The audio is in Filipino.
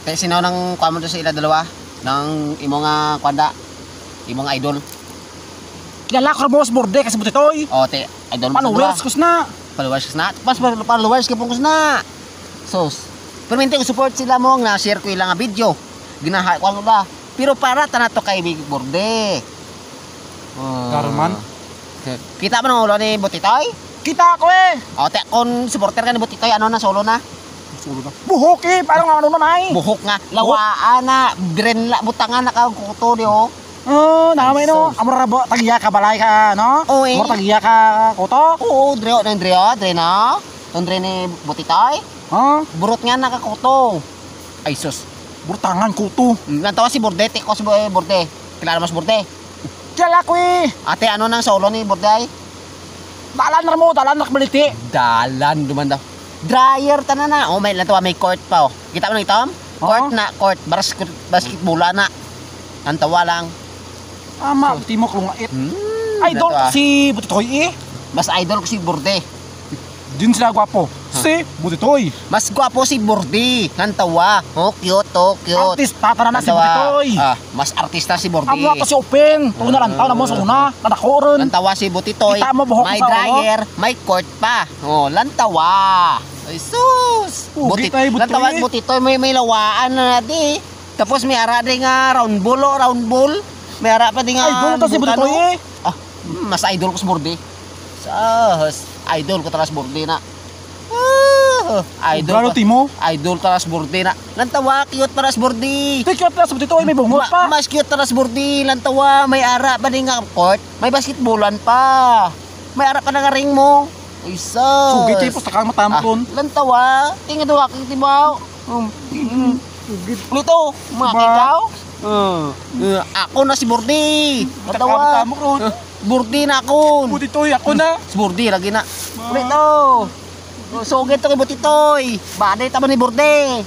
Kaya sinaw ng kuha mo doon sa ila dalawa ng imo nga kwanda, imo nga idol. Kilala ko mo sa borde kasi butitoy. O te, idol mo sa Followers ko na. Followers na. Pas followers ka pong na. Sos. Pero minti ko support sila mo nga share ko ilang nga video. Ginaha ko ano ba. Pero para tanato kay big borde. Garman. Kita mo ng ulo ni Butitoy? Kita ko eh. O te, kung supporter ka ni Butitoy, ano na solo na? Solo na. Buhok eh, parang ano na ay. Buhok nga, lawaan na, drenla, butangan na ka kuto di o. Namay no. Amra ba tagiya ka balay ka no? Oo eh. Amra tagiya ka koto. Oo, dre na. Tondre ni Butitoy. Burot nga nakakuto. Ay sus. Burtangan kuto. Nantawa si Borde, tiko si Borde. Kilala mo si Borde? Kilala ko eh. Ate, ano nang solo ni Borde? Dalan na mo, dalan na baliti. Dalan, duman daw. Dryer, tanan na. Oh, may lantawa, may court pa oh. Kita mo na ito? Court na, court. Basketbola na. Nantawa lang. Ama, timok lungait. Idol Nantawa. si Butitoy eh. Mas idol ko si Borde. Din sila gwapo. Si Butitoy. Mas gwapo si Borde. Nantawa. Oh, cute, oh, cute. Artista tara na si Nantawa. Butitoy. Mas artista si Borde. Amo ka si Open. Tuon na lantaw na mo sa una. Nadako ron. Lantawa si Butitoy. Kita mo buhok May sa ulo? dryer, may court pa. Oh, lantawa. Ay sus. Butitoy, Butitoy. Lantawa Butitoy, may lawaan na di. Tapos may ara din nga round ball. May ara pa din nga. Idol to si Butitoy eh. Mas idol ko sa Borde. Idol ko talas Borde na. Idol timo. Idol talas Borde na. Lantawa, cute talas Borde. Tikot na sa Butitoy may bungot pa. Mas cute talas Borde. Lantawa, may ara pa din nga court. May basketballan pa. May ara pa na nga ring mo. Ay sus. Sugit eh, pusta kang matama ron. Lantawa, tingnan daw aking tibaw. Luto, makikaw. Ako na si Borde. Lantawa. Matama ron. Burde na ako. Butitoy ako na. Si Burde lagi na. Ulit to. Sugit to kay Butitoy. Baday tama ni Burde.